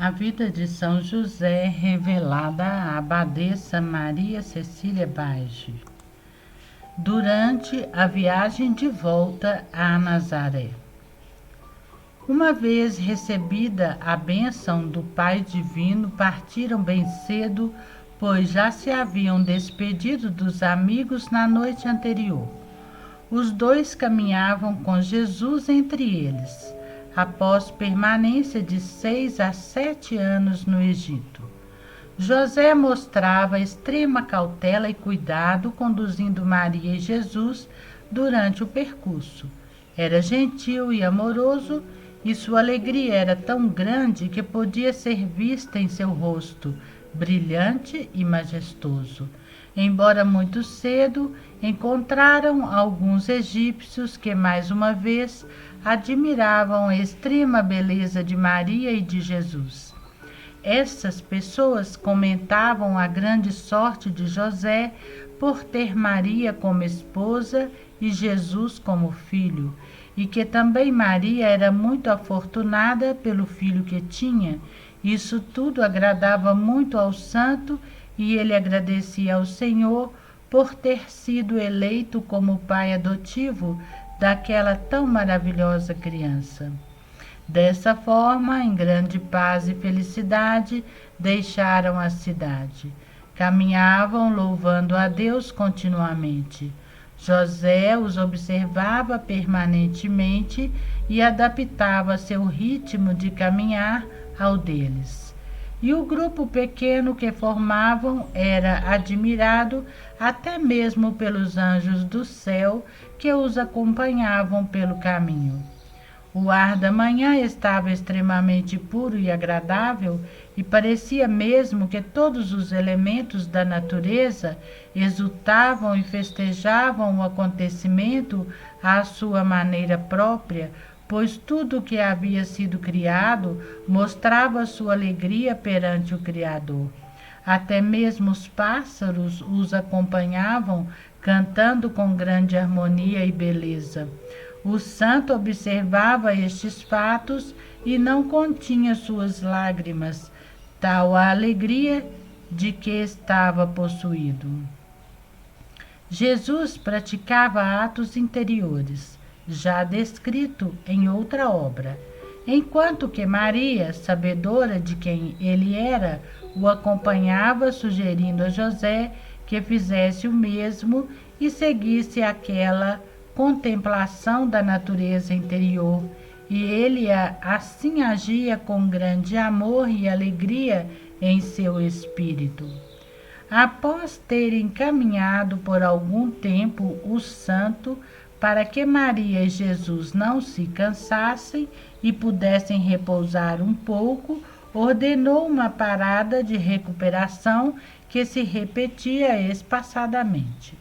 A vida de São José revelada à abadesa Maria Cecília Bage durante a viagem de volta a Nazaré. Uma vez recebida a bênção do Pai Divino, partiram bem cedo, pois já se haviam despedido dos amigos na noite anterior. Os dois caminhavam com Jesus entre eles, após permanência de 6 a 7 anos no Egito. José mostrava extrema cautela e cuidado conduzindo Maria e Jesus durante o percurso. Era gentil e amoroso, e sua alegria era tão grande que podia ser vista em seu rosto, brilhante e majestoso. Embora muito cedo, encontraram alguns egípcios que, mais uma vez, admiravam a extrema beleza de Maria e de Jesus. Essas pessoas comentavam a grande sorte de José por ter Maria como esposa e Jesus como filho, e que também Maria era muito afortunada pelo filho que tinha. Isso tudo agradava muito ao santo, e ele agradecia ao Senhor por ter sido eleito como pai adotivo daquela tão maravilhosa criança. Dessa forma, em grande paz e felicidade, deixaram a cidade. Caminhavam louvando a Deus continuamente. José os observava permanentemente e adaptava seu ritmo de caminhar ao deles. E o grupo pequeno que formavam era admirado até mesmo pelos anjos do céu que os acompanhavam pelo caminho. O ar da manhã estava extremamente puro e agradável, e parecia mesmo que todos os elementos da natureza exultavam e festejavam o acontecimento à sua maneira própria, pois tudo o que havia sido criado mostrava sua alegria perante o Criador. Até mesmo os pássaros os acompanhavam, cantando com grande harmonia e beleza. O santo observava estes fatos e não continha suas lágrimas, tal a alegria de que estava possuído. Jesus praticava atos interiores, já descrito em outra obra, enquanto que Maria, sabedora de quem ele era, o acompanhava, sugerindo a José que fizesse o mesmo e seguisse aquela contemplação da natureza interior, e ele assim agia com grande amor e alegria em seu espírito. Após terem caminhado por algum tempo, o santo, para que Maria e Jesus não se cansassem e pudessem repousar um pouco, ordenou uma parada de recuperação que se repetia espaçadamente.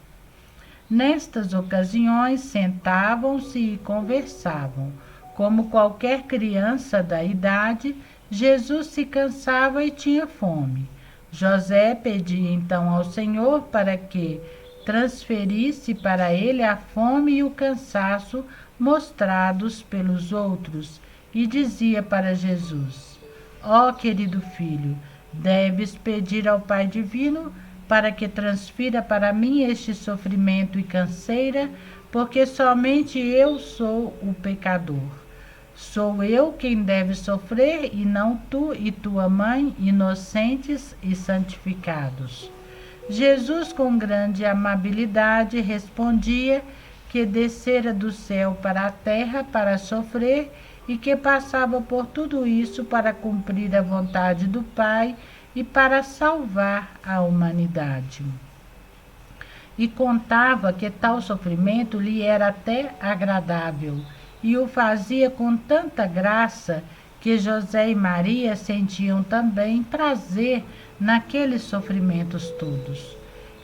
Nestas ocasiões, sentavam-se e conversavam. Como qualquer criança da idade, Jesus se cansava e tinha fome. José pedia então ao Senhor para que transferisse para ele a fome e o cansaço mostrados pelos outros, e dizia para Jesus: ó querido filho, deves pedir ao Pai Divino para que transfira para mim este sofrimento e canseira, porque somente eu sou o pecador. Sou eu quem deve sofrer, e não tu e tua mãe, inocentes e santificados. Jesus, com grande amabilidade, respondia que descera do céu para a terra para sofrer e que passava por tudo isso para cumprir a vontade do Pai e para salvar a humanidade. E contava que tal sofrimento lhe era até agradável, e o fazia com tanta graça que José e Maria sentiam também prazer naqueles sofrimentos todos.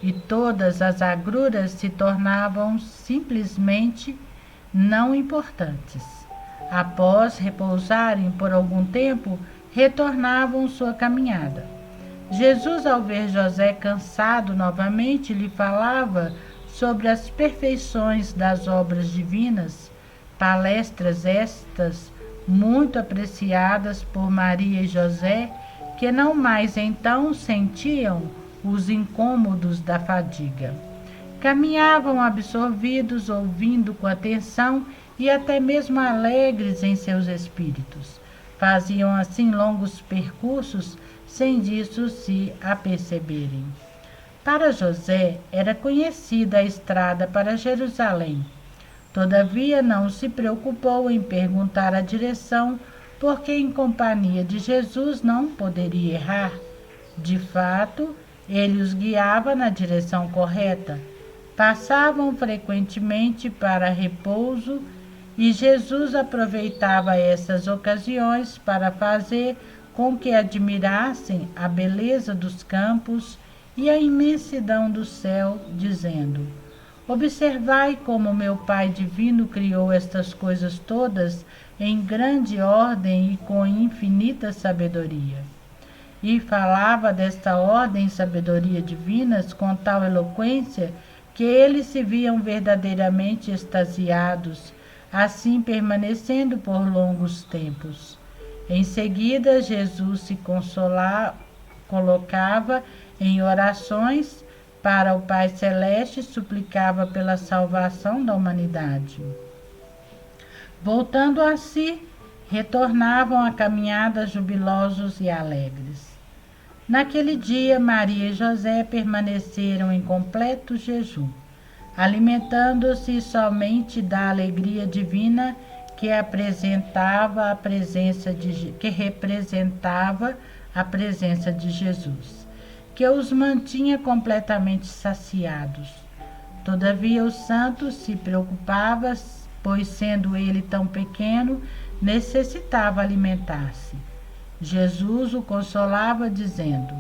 E todas as agruras se tornavam simplesmente não importantes. Após repousarem por algum tempo, retornavam sua caminhada. Jesus, ao ver José cansado novamente, lhe falava sobre as perfeições das obras divinas, palestras estas muito apreciadas por Maria e José, que não mais então sentiam os incômodos da fadiga. Caminhavam absorvidos, ouvindo com atenção e até mesmo alegres em seus espíritos. Faziam assim longos percursos, sem disso se aperceberem. Para José era conhecida a estrada para Jerusalém. Todavia não se preocupou em perguntar a direção, porque em companhia de Jesus não poderia errar. De fato, ele os guiava na direção correta. Passavam frequentemente para repouso e Jesus aproveitava essas ocasiões para fazer com que admirassem a beleza dos campos e a imensidão do céu, dizendo: observai como meu Pai Divino criou estas coisas todas em grande ordem e com infinita sabedoria. E falava desta ordem e sabedoria divinas com tal eloquência que eles se viam verdadeiramente extasiados, assim permanecendo por longos tempos. Em seguida, Jesus se colocava em orações para o Pai Celeste e suplicava pela salvação da humanidade. Voltando a si, retornavam à caminhada jubilosos e alegres. Naquele dia, Maria e José permaneceram em completo jejum, alimentando-se somente da alegria divina que representava a presença de Jesus, que os mantinha completamente saciados. Todavia o santo se preocupava, pois sendo ele tão pequeno, necessitava alimentar-se. Jesus o consolava, dizendo: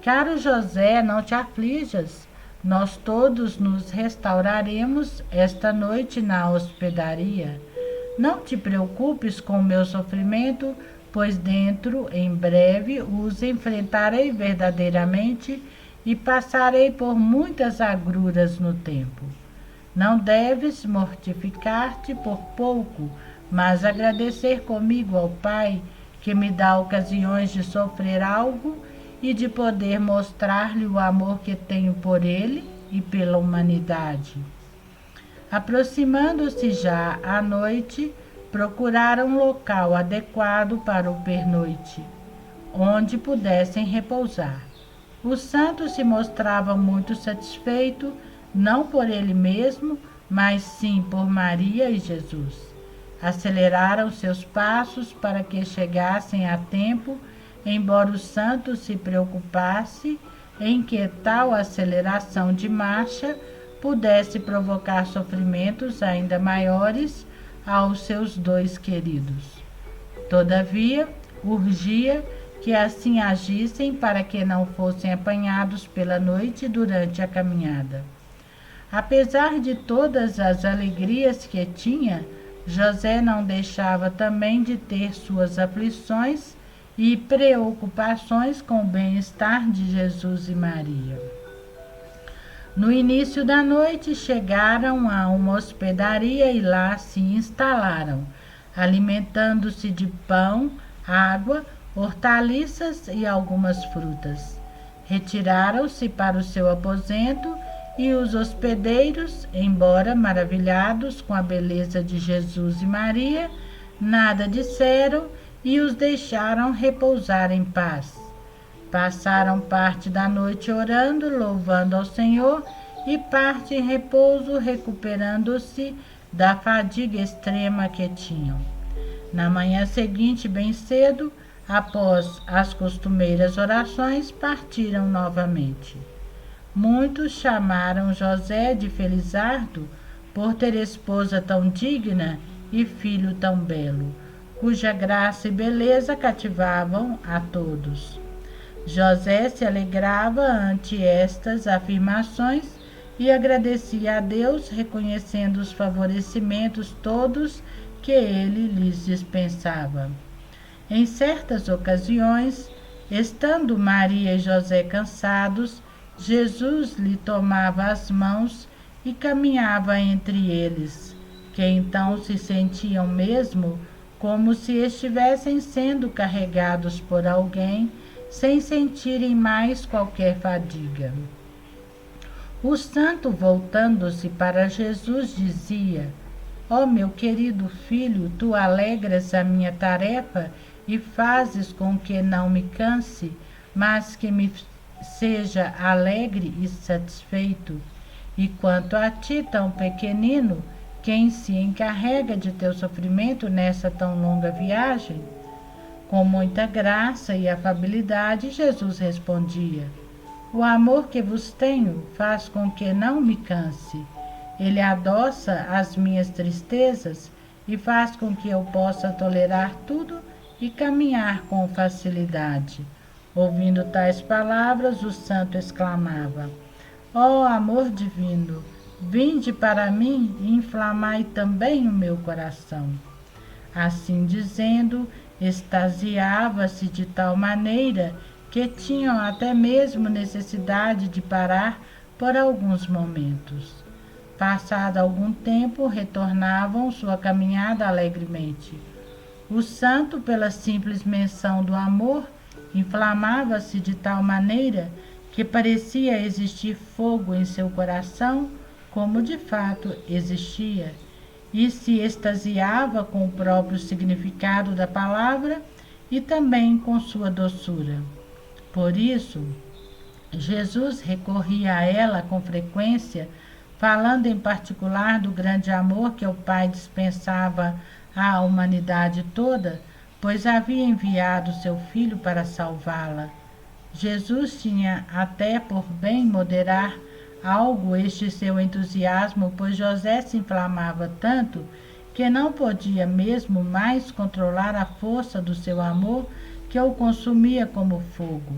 caro José, não te aflijas, nós todos nos restauraremos esta noite na hospedaria. Não te preocupes com o meu sofrimento, pois em breve os enfrentarei verdadeiramente e passarei por muitas agruras no tempo. Não deves mortificar-te por pouco, mas agradecer comigo ao Pai, que me dá ocasiões de sofrer algo e de poder mostrar-lhe o amor que tenho por ele e pela humanidade. Aproximando-se já à noite, procuraram um local adequado para o pernoite, onde pudessem repousar. O santo se mostrava muito satisfeito, não por ele mesmo, mas sim por Maria e Jesus. Aceleraram seus passos para que chegassem a tempo, embora o santo se preocupasse em que tal aceleração de marcha pudesse provocar sofrimentos ainda maiores aos seus dois queridos. Todavia, urgia que assim agissem para que não fossem apanhados pela noite durante a caminhada. Apesar de todas as alegrias que tinha, José não deixava também de ter suas aflições e preocupações com o bem-estar de Jesus e Maria. No início da noite chegaram a uma hospedaria e lá se instalaram, alimentando-se de pão, água, hortaliças e algumas frutas. Retiraram-se para o seu aposento e os hospedeiros, embora maravilhados com a beleza de Jesus e Maria, nada disseram e os deixaram repousar em paz. Passaram parte da noite orando, louvando ao Senhor, e parte em repouso, recuperando-se da fadiga extrema que tinham. Na manhã seguinte, bem cedo, após as costumeiras orações, partiram novamente. Muitos chamaram José de felizardo por ter esposa tão digna e filho tão belo, cuja graça e beleza cativavam a todos. José se alegrava ante estas afirmações e agradecia a Deus, reconhecendo os favorecimentos todos que ele lhes dispensava. Em certas ocasiões, estando Maria e José cansados, Jesus lhe tomava as mãos e caminhava entre eles, que então se sentiam mesmo como se estivessem sendo carregados por alguém, sem sentirem mais qualquer fadiga. O santo, voltando-se para Jesus, dizia: ó meu querido filho, tu alegras a minha tarefa e fazes com que não me canse, mas que me seja alegre e satisfeito. E quanto a ti, tão pequenino, quem se encarrega de teu sofrimento nessa tão longa viagem? Com muita graça e afabilidade, Jesus respondia: o amor que vos tenho faz com que não me canse. Ele adoça as minhas tristezas e faz com que eu possa tolerar tudo e caminhar com facilidade. Ouvindo tais palavras, o santo exclamava: ó amor divino, vinde para mim e inflamai também o meu coração. Assim dizendo, extasiava-se de tal maneira que tinham até mesmo necessidade de parar por alguns momentos. Passado algum tempo, retornavam sua caminhada alegremente. O santo, pela simples menção do amor, inflamava-se de tal maneira que parecia existir fogo em seu coração, como de fato existia, e se extasiava com o próprio significado da palavra e também com sua doçura. Por isso, Jesus recorria a ela com frequência, falando em particular do grande amor que o Pai dispensava à humanidade toda, pois havia enviado seu Filho para salvá-la. Jesus tinha até por bem moderar algo este seu entusiasmo, pois José se inflamava tanto que não podia mesmo mais controlar a força do seu amor, que o consumia como fogo,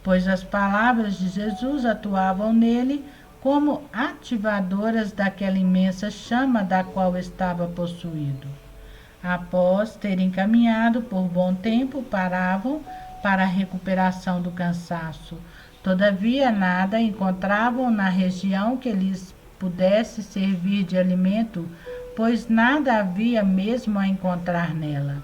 pois as palavras de Jesus atuavam nele como ativadoras daquela imensa chama da qual estava possuído. Após terem caminhado por bom tempo, paravam para a recuperação do cansaço. Todavia, nada encontravam na região que lhes pudesse servir de alimento, pois nada havia mesmo a encontrar nela.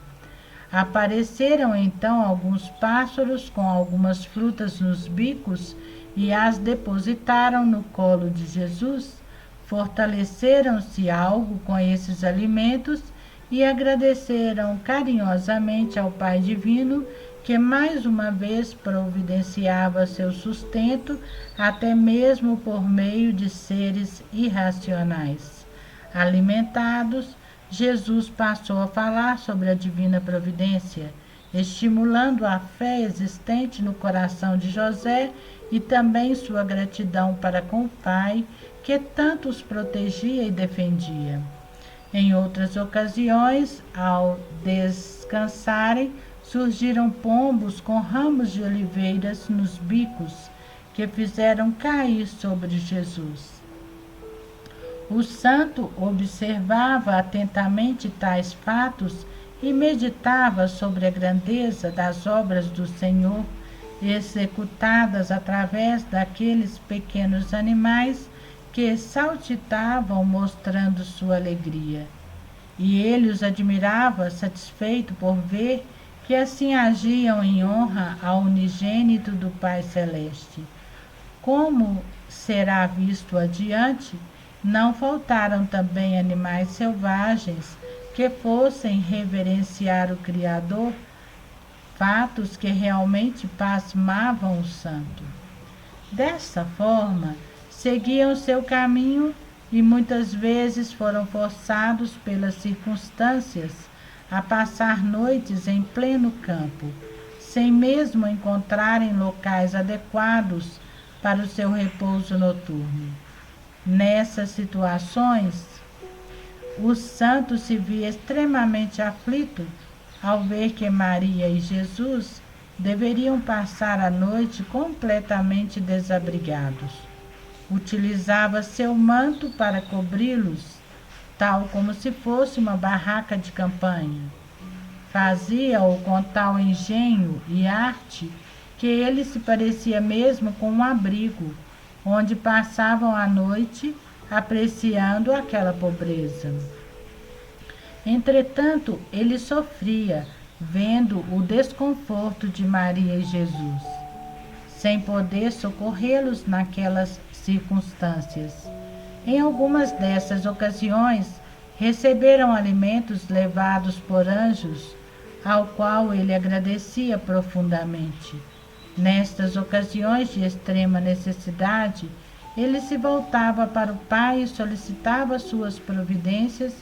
Apareceram então alguns pássaros com algumas frutas nos bicos e as depositaram no colo de Jesus. Fortaleceram-se algo com esses alimentos e agradeceram carinhosamente ao Pai Divino, que mais uma vez providenciava seu sustento, até mesmo por meio de seres irracionais. Alimentados, Jesus passou a falar sobre a divina providência, estimulando a fé existente no coração de José e também sua gratidão para com o Pai, que tanto os protegia e defendia. Em outras ocasiões, ao descansarem, surgiram pombos com ramos de oliveiras nos bicos, que fizeram cair sobre Jesus. O santo observava atentamente tais fatos e meditava sobre a grandeza das obras do Senhor, executadas através daqueles pequenos animais que saltitavam mostrando sua alegria. E ele os admirava, satisfeito por ver que assim agiam em honra ao unigênito do Pai Celeste. Como será visto adiante, não faltaram também animais selvagens que fossem reverenciar o Criador, fatos que realmente pasmavam o santo. Dessa forma, seguiam seu caminho e muitas vezes foram forçados pelas circunstâncias a passar noites em pleno campo, sem mesmo encontrarem locais adequados para o seu repouso noturno. Nessas situações, o santo se via extremamente aflito ao ver que Maria e Jesus deveriam passar a noite completamente desabrigados. Utilizava seu manto para cobri-los, tal como se fosse uma barraca de campanha. Fazia-o com tal engenho e arte que ele se parecia mesmo com um abrigo, onde passavam a noite apreciando aquela pobreza. Entretanto, ele sofria, vendo o desconforto de Maria e Jesus, sem poder socorrê-los naquelas circunstâncias. Em algumas dessas ocasiões, receberam alimentos levados por anjos, ao qual ele agradecia profundamente. Nestas ocasiões de extrema necessidade, ele se voltava para o Pai e solicitava suas providências,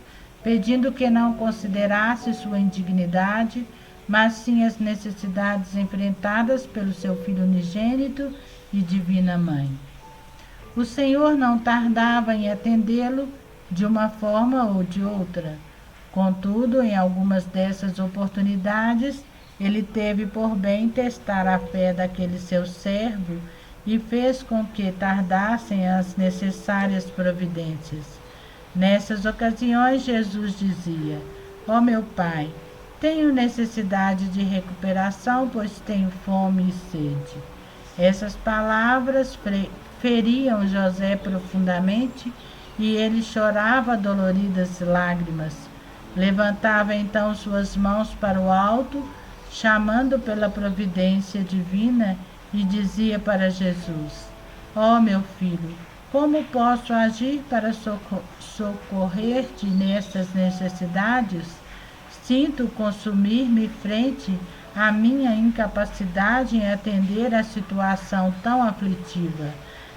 pedindo que não considerasse sua indignidade, mas sim as necessidades enfrentadas pelo seu Filho unigênito e divina Mãe. O Senhor não tardava em atendê-lo de uma forma ou de outra. Contudo, em algumas dessas oportunidades, ele teve por bem testar a fé daquele seu servo e fez com que tardassem as necessárias providências. Nessas ocasiões, Jesus dizia: ó meu Pai, tenho necessidade de recuperação, pois tenho fome e sede. Essas palavras feriam José profundamente e ele chorava doloridas lágrimas. Levantava então suas mãos para o alto, chamando pela providência divina, e dizia para Jesus: ó meu filho, como posso agir para socorrer-te nestas necessidades? Sinto consumir-me frente à minha incapacidade em atender a situação tão aflitiva.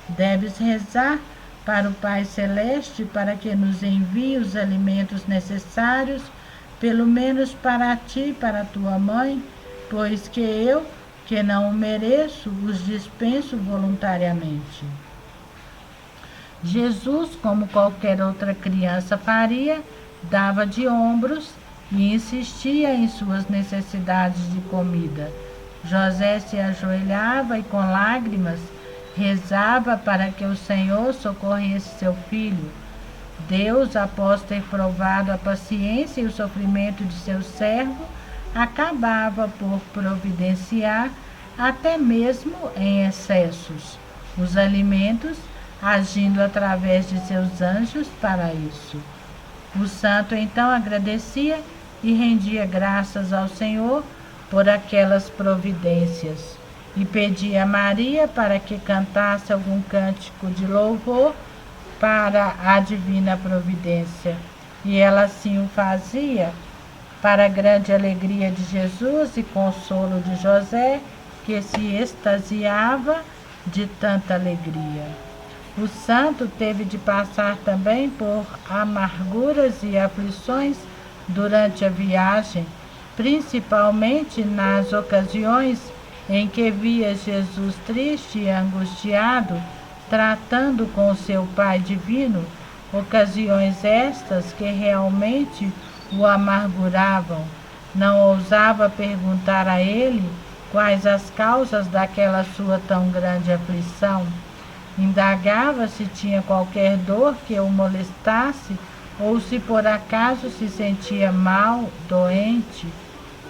Deves rezar para o Pai Celeste para que nos envie os alimentos necessários, pelo menos para ti e para tua mãe, pois que eu, que não o mereço, os dispenso voluntariamente. Jesus, como qualquer outra criança faria, dava de ombros e insistia em suas necessidades de comida. José se ajoelhava e com lágrimas rezava para que o Senhor socorresse seu filho. Deus, após ter provado a paciência e o sofrimento de seu servo, acabava por providenciar, até mesmo em excessos, os alimentos, agindo através de seus anjos para isso. O santo então agradecia e rendia graças ao Senhor por aquelas providências, e pedia a Maria para que cantasse algum cântico de louvor para a divina providência. E ela assim o fazia, para a grande alegria de Jesus e consolo de José, que se extasiava de tanta alegria. O santo teve de passar também por amarguras e aflições durante a viagem, principalmente nas ocasiões em que via Jesus triste e angustiado, tratando com seu Pai divino, ocasiões estas que realmente o amarguravam. Não ousava perguntar a ele quais as causas daquela sua tão grande aflição. Indagava se tinha qualquer dor que o molestasse ou se por acaso se sentia mal, doente.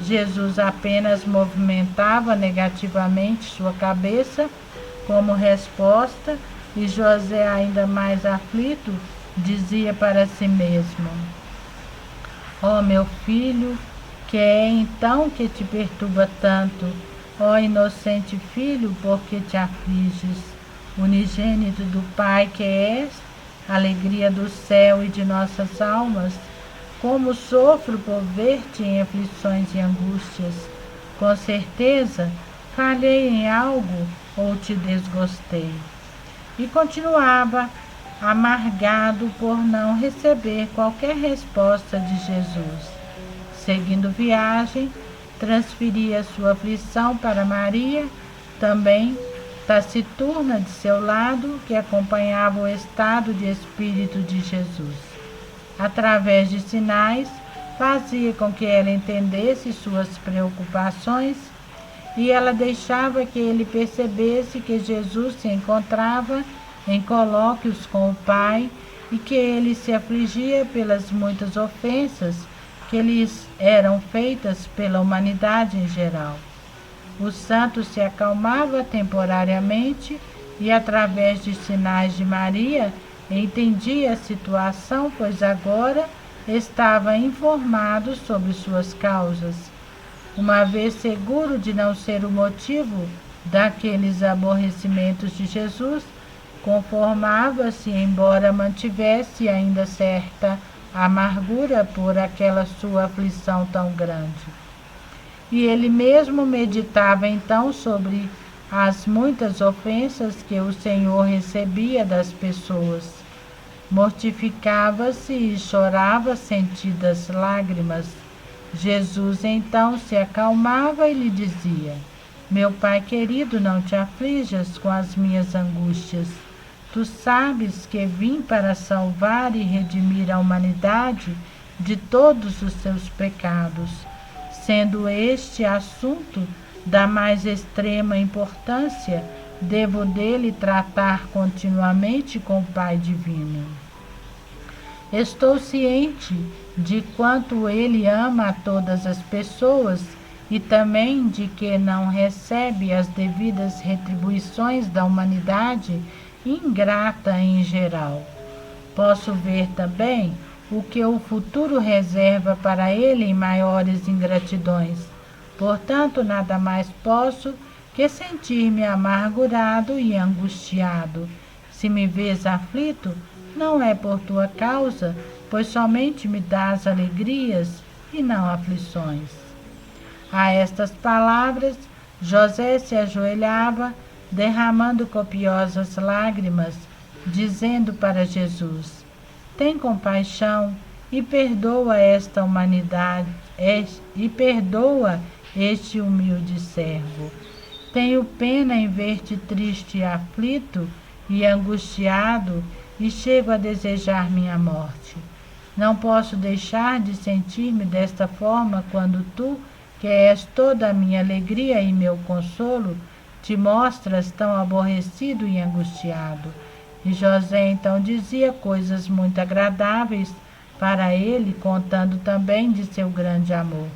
Jesus apenas movimentava negativamente sua cabeça como resposta, e José, ainda mais aflito, dizia para si mesmo: ó meu filho, que é então que te perturba tanto? Ó inocente filho, por que te afliges? Unigênito do Pai que és, alegria do céu e de nossas almas, como sofro por ver-te em aflições e angústias. Com certeza, falhei em algo ou te desgostei. E continuava amargado por não receber qualquer resposta de Jesus. Seguindo viagem, transferia sua aflição para Maria, também taciturna de seu lado, que acompanhava o estado de espírito de Jesus. Através de sinais, fazia com que ela entendesse suas preocupações, e ela deixava que ele percebesse que Jesus se encontrava em colóquios com o Pai e que ele se afligia pelas muitas ofensas que lhes eram feitas pela humanidade em geral. O santo se acalmava temporariamente e, através de sinais de Maria, entendia a situação, pois agora estava informado sobre suas causas. Uma vez seguro de não ser o motivo daqueles aborrecimentos de Jesus, conformava-se, embora mantivesse ainda certa amargura por aquela sua aflição tão grande. E ele mesmo meditava então sobre as muitas ofensas que o Senhor recebia das pessoas. Mortificava-se e chorava sentidas lágrimas. Jesus então se acalmava e lhe dizia: Meu Pai querido, não te aflijas com as minhas angústias. Tu sabes que vim para salvar e redimir a humanidade de todos os seus pecados, sendo este assunto da mais extrema importância, devo dele tratar continuamente com o Pai Divino. Estou ciente de quanto ele ama a todas as pessoas e também de que não recebe as devidas retribuições da humanidade ingrata em geral. Posso ver também o que o futuro reserva para ele em maiores ingratidões. Portanto, nada mais posso que sentir-me amargurado e angustiado. Se me vês aflito, não é por tua causa, pois somente me dás alegrias e não aflições. A estas palavras, José se ajoelhava, derramando copiosas lágrimas, dizendo para Jesus: Tem compaixão e perdoa esta humanidade, e perdoa este humilde servo. Tenho pena em ver-te triste, aflito e angustiado, e chego a desejar minha morte. Não posso deixar de sentir-me desta forma quando tu, que és toda a minha alegria e meu consolo, te mostras tão aborrecido e angustiado. E José então dizia coisas muito agradáveis para ele, contando também de seu grande amor.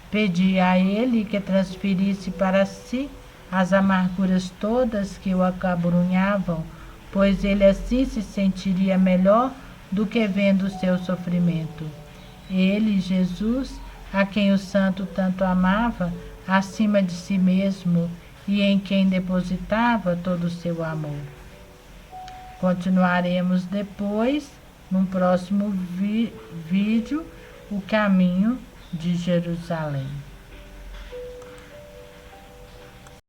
Pedia a ele que transferisse para si as amarguras todas que o acabrunhavam, pois ele assim se sentiria melhor do que vendo o seu sofrimento. Ele, Jesus, a quem o santo tanto amava, acima de si mesmo, e em quem depositava todo o seu amor. Continuaremos depois, num próximo vídeo, o caminho de Jerusalém.